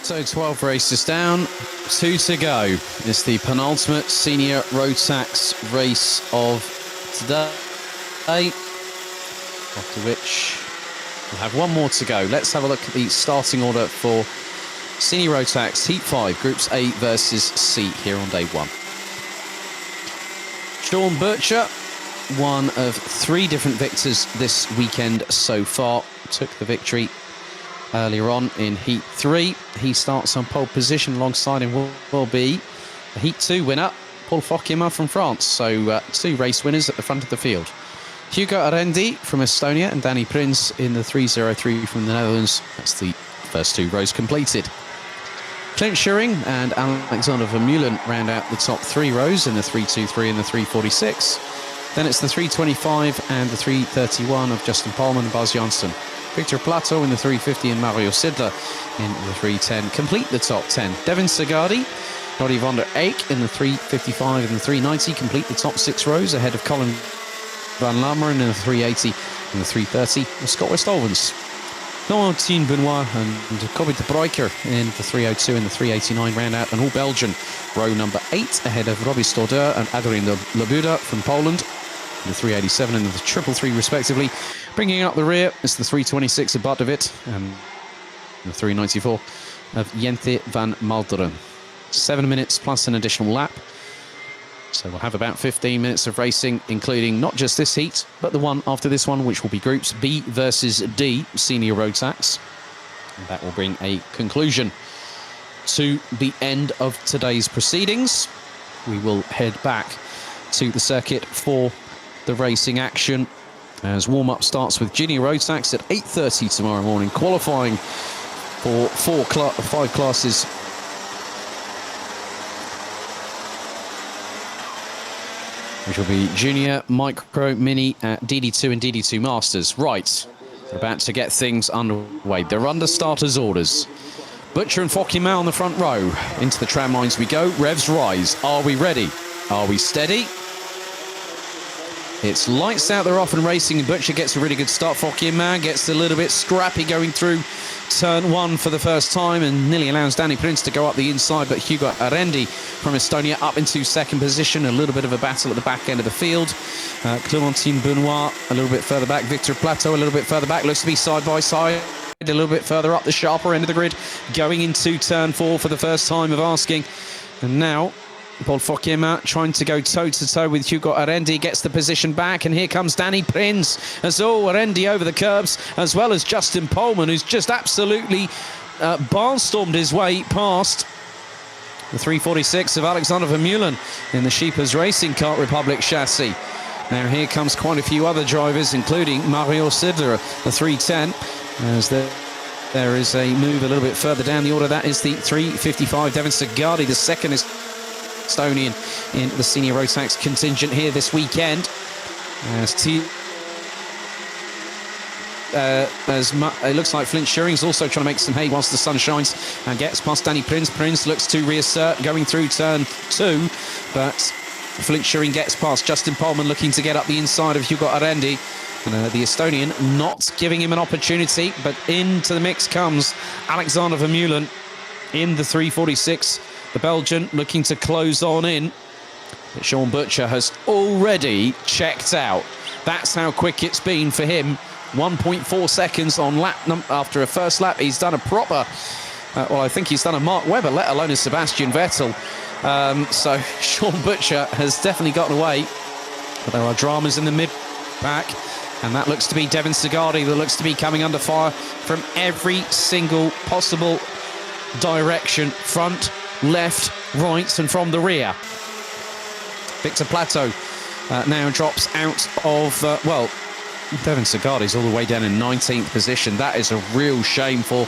So 12 races down, 2 to go. It's the penultimate senior road tax race of today, after which we'll have one more to go. Let's have a look at the starting order for senior road tax Heat 5, Groups A versus C here on day 1. Sean Butcher, one of 3 different victors this weekend so far, took the victory earlier on in Heat 3. He starts on pole position. Alongside him will be the Heat 2 winner, Paul Fokema from France. So 2 race winners at the front of the field. Hugo Arendi from Estonia and Danny Prins in the 303 from the Netherlands. That's the first 2 rows completed. Clint Schuring and Alexander Vermeulen round out the top 3 rows in the 323 and the 346. Then it's the 325 and the 331 of Justin Palman and Bas Janssen. Victor Plateau in the 350 and Mario Sidler in the 310 complete the top 10. Devin Sagadi, Noddy van der Eyck in the 355 and the 390 complete the top 6 rows ahead of Colin van Lammeren in the 380 and the 330 of Scott West-Ovens. Laurentine Benoit and Kobit de Bruyker in the 302 and the 389 round out, and all Belgian. Row number 8 ahead of Robbie Stodeur and Adrien Labuda from Poland. The 387 and the 333 respectively. Bringing up the rear is the 326 of Bart de Wit and the 394 of Jente van Malderen. 7 minutes plus an additional lap. So we'll have about 15 minutes of racing, including not just this heat, but the one after this one, which will be Groups B versus D, Senior Road Tax. And that will bring a conclusion to the end of today's proceedings. We will head back to the circuit for the racing action as warm-up starts with Junior Road Tax at 8:30 tomorrow morning, qualifying for 5 classes. Which will be Junior, Micro, Mini, DD2 and DD2 Masters. Right, they're about to get things underway. They're under starters' orders. Butcher and Fokima on the front row. Into the tram lines we go. Revs rise. Are we ready? Are we steady? It's lights out, they're off and racing, and Butcher gets a really good start. Fokima gets a little bit scrappy going through turn 1 for the first time and nearly allows Danny Prince to go up the inside, but Hugo Arendi from Estonia up into 2nd position. A little bit of a battle at the back end of the field. Clémentine Benoit a little bit further back. Victor Plateau a little bit further back. Looks to be side by side. A little bit further up the sharper end of the grid, going into turn 4 for the first time of asking. And now Paul Fokema trying to go toe-to-toe with Hugo Arendi, gets the position back, and here comes Danny Prins as Arendi over the curbs, as well as Justin Polman, who's just absolutely barnstormed his way past the 346 of Alexander Vermeulen in the Sheepers Racing Kart Republic chassis. Now here comes quite a few other drivers, including Mario Sidler, the 310, as there is a move a little bit further down the order. That is the 355. Devin Sagadi, the second Estonian in the Senior Road Tax contingent here this weekend. It looks like Flint Schuring's also trying to make some hay whilst the sun shines and gets past Danny Prince. Prince looks to reassert going through turn 2, but Flint Schuring gets past Justin Polman, looking to get up the inside of Hugo Arendi. And the Estonian not giving him an opportunity, but into the mix comes Alexander Vermeulen in the 346. The Belgian looking to close on in. But Sean Butcher has already checked out. That's how quick it's been for him. 1.4 seconds on lap after a first lap. He's done a proper, I think he's done a Mark Webber, let alone a Sebastian Vettel. So Sean Butcher has definitely gotten away. But there are dramas in the mid-pack. And that looks to be Devin Sagadi, that looks to be coming under fire from every single possible direction. Front, left, right, and from the rear. Victor Plateau now drops out of, Devin Sagadi's all the way down in 19th position. That is a real shame for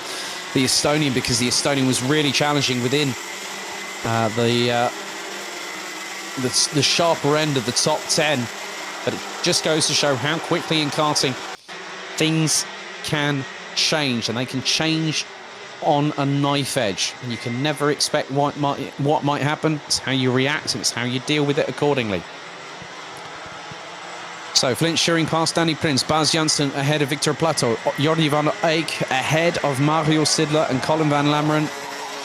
the Estonian, because the Estonian was really challenging within the sharper end of the top 10. But it just goes to show how quickly in karting things can change, and they can change on a knife edge. And you can never expect what might happen. It's how you react, and it's how you deal with it accordingly. So Flint Schuring past Danny Prince, Bas Janssen ahead of Victor Plateau, Jordi van der Eyck ahead of Mario Sidler and Colin van Lammeren.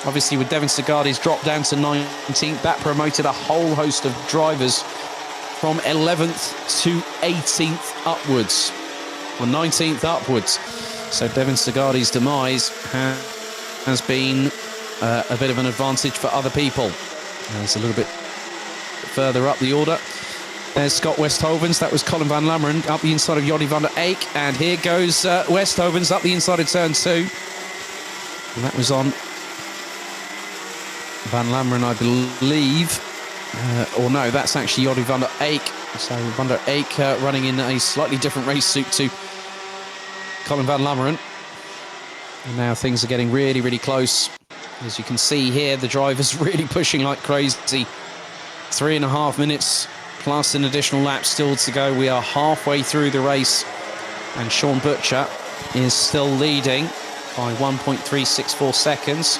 Obviously, with Devin Sagadi's drop down to 19th, that promoted a whole host of drivers from 11th to 18th upwards, or 19th upwards. So Devin Sagadi's demise has been a bit of an advantage for other people. There's a little bit further up the order. There's Scott Westhovens. That was Colin van Lammeren up the inside of Jordi van der Eyck. And here goes Westhovens up the inside of turn 2. And that was on Van Lammeren, I believe. Or no, that's actually Jordi van der Eyck. So van der Eyck running in a slightly different race suit to Colin van Lammeren. And now things are getting really, really close. As you can see here, the driver's really pushing like crazy. 3.5 minutes plus an additional lap still to go. We are halfway through the race, and Sean Butcher is still leading by 1.364 seconds.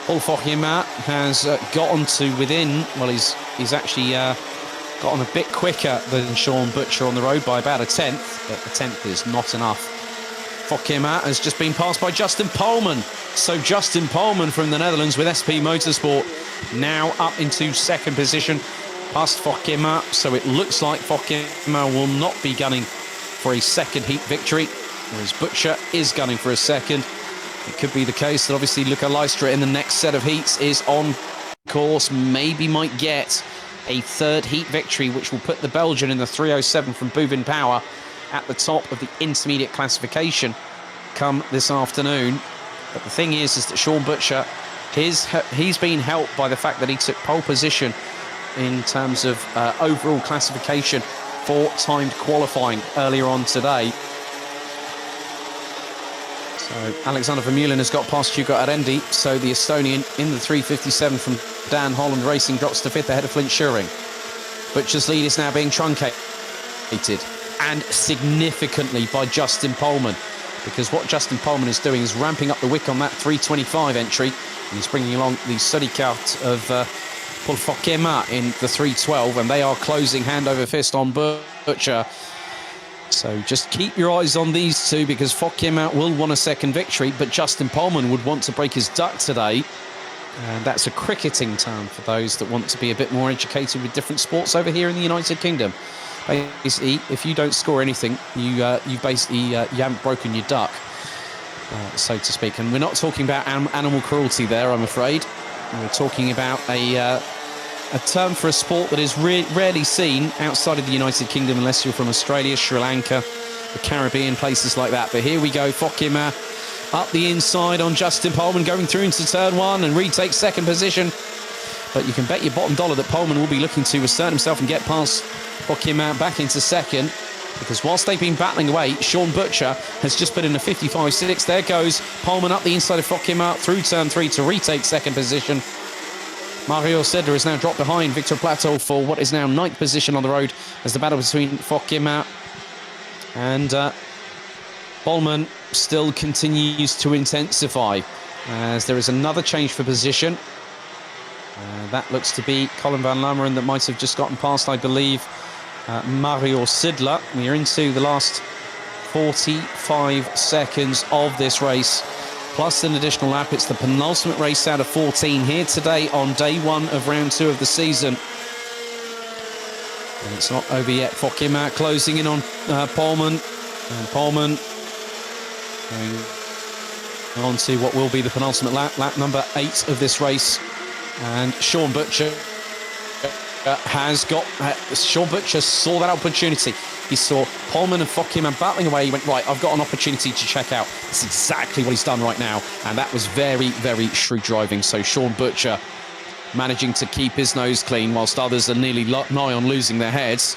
Paul Fauquiemin has gotten to within, well, he's actually gotten a bit quicker than Sean Butcher on the road by about a tenth, but a tenth is not enough. Fauquiemin has just been passed by Justin Pohlmann. So Justin Pohlmann from the Netherlands with SP Motorsport now up into second position past Fauquiemin. So it looks like Fauquiemin will not be gunning for a second heat victory, whereas Butcher is gunning for a second. It could be the case that obviously Luca Leistra in the next set of heats is on course, maybe might get a third heat victory, which will put the Belgian in the 307 from Bouvin Power at the top of the intermediate classification come this afternoon. But the thing is that Sean Butcher, he's been helped by the fact that he took pole position in terms of overall classification for timed qualifying earlier on today. So Alexander Vermeulen has got past Hugo Arendi, so the Estonian in the 357 from Dan Holland Racing drops to 5th ahead of Flint Schuring. Butcher's lead is now being truncated, and significantly, by Justin Pohlmann, because what Justin Pohlmann is doing is ramping up the wick on that 325 entry, and he's bringing along the study cart of Paul Fauquiemin in the 312, and they are closing hand over fist on Butcher. So just keep your eyes on these two, because Fauquiemin will want a second victory, but Justin Pohlmann would want to break his duck today. And that's a cricketing term for those that want to be a bit more educated with different sports over here in the United Kingdom. Basically, if you don't score anything, you haven't broken your duck, so to speak. And we're not talking about animal cruelty there, I'm afraid. We're talking about a term for a sport that is rarely seen outside of the United Kingdom, unless you're from Australia, Sri Lanka, the Caribbean, places like that. But here we go, Fauquiemin up the inside on Justin Pohlmann, going through into turn 1 and retakes second position. But you can bet your bottom dollar that Pohlmann will be looking to assert himself and get past Fauquiemin back into second, because whilst they've been battling away, Sean Butcher has just put in a 55.6. There goes Pohlmann up the inside of Fauquiemin through turn 3 to retake second position. Mario Sedler is now dropped behind Victor Plateau for what is now 9th position on the road, as the battle between Fauquiemin and Pohlmann still continues to intensify, as there is another change for position. That looks to be Colin van Lammeren that might have just gotten past, I believe, Mario Sedler. We are into the last 45 seconds of this race, plus an additional lap. It's the penultimate race out of 14 here today on day 1 of round 2 of the season. And it's not over yet. Fauquiemin closing in on Pohlmann. And Pohlmann going on to what will be the penultimate lap number 8 of this race. And Sean Butcher Sean Butcher saw that opportunity. He saw Pohlmann and Fauquiemin battling away. He went, right, I've got an opportunity to check out. That's exactly what he's done right now. And that was very, very shrewd driving. So Sean Butcher managing to keep his nose clean whilst others are nearly nigh on losing their heads.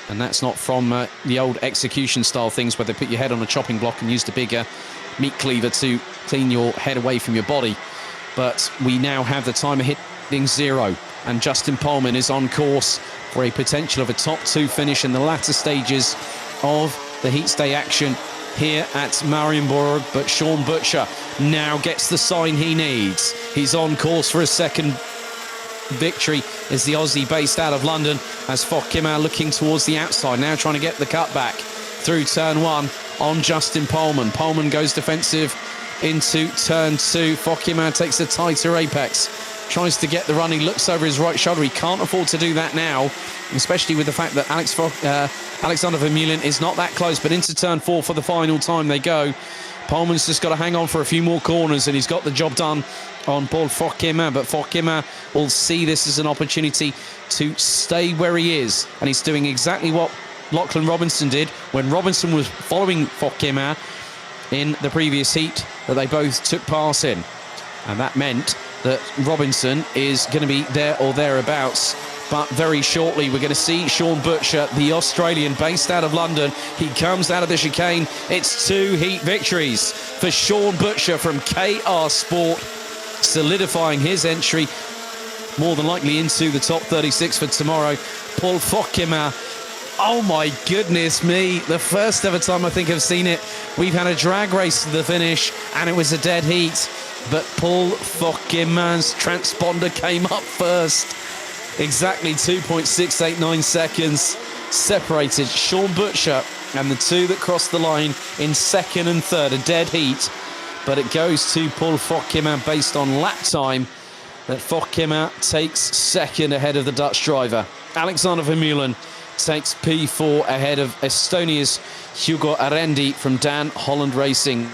And that's not from the old execution style things where they put your head on a chopping block and used a bigger meat cleaver to clean your head away from your body. But we now have the timer hitting 0, and Justin Pohlmann is on course for a potential of a top 2 finish in the latter stages of the heats day action here at Mariembourg. But Sean Butcher now gets the sign he needs. He's on course for a second victory, is the Aussie based out of London, as Fauquiemin looking towards the outside, now trying to get the cut back through turn 1 on Justin Pohlmann. Pohlmann goes defensive into turn 2. Fokieman takes a tighter apex, tries to get the run. He looks over his right shoulder. He can't afford to do that now, especially with the fact that Alexander Vermeulen is not that close. But into turn 4 for the final time they go. Pullman's just got to hang on for a few more corners, and he's got the job done on Paul Fokieman. But Fokieman will see this as an opportunity to stay where he is, and he's doing exactly what Lachlan Robinson did when Robinson was following Fokieman in the previous heat that they both took part in. And that meant that Robinson is going to be there or thereabouts. But very shortly, we're going to see Sean Butcher, the Australian based out of London. He comes out of the chicane. It's 2 heat victories for Sean Butcher from KR Sport, solidifying his entry more than likely into the top 36 for tomorrow. Paul Fokieman, oh my goodness me, the first ever time I think I've seen it. We've had a drag race to the finish and it was a dead heat, but Paul Fokieman's transponder came up first. Exactly 2.689 seconds separated Sean Butcher and the 2 that crossed the line in second and third, a dead heat. But it goes to Paul Fokieman based on lap time, that Fokieman takes second ahead of the Dutch driver. Alexander Vermeulen takes P4 ahead of Estonia's Hugo Arendi from Dan Holland Racing.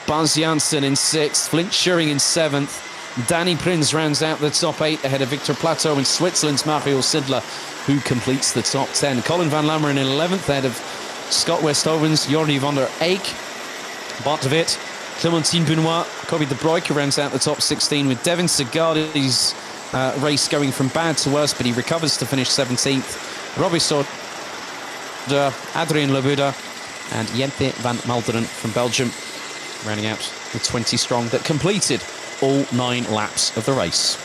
Buzz Janssen in 6th, Flint Schuring in 7th. Danny Prinz rounds out the top 8 ahead of Victor Plateau and Switzerland's Mario Sidler, who completes the top 10. Colin van Lammeren in 11th ahead of Scott Westhoven's Jordi van der Eyck. Bart de Wit, Clementine Benoit, Kobe de Bruyke rounds out the top 16 with Devin Segardi's race going from bad to worse, but he recovers to finish 17th. Robbie Soder, Adrien Labuda and Jente van Malderen from Belgium, rounding out the 20 strong that completed all 9 laps of the race.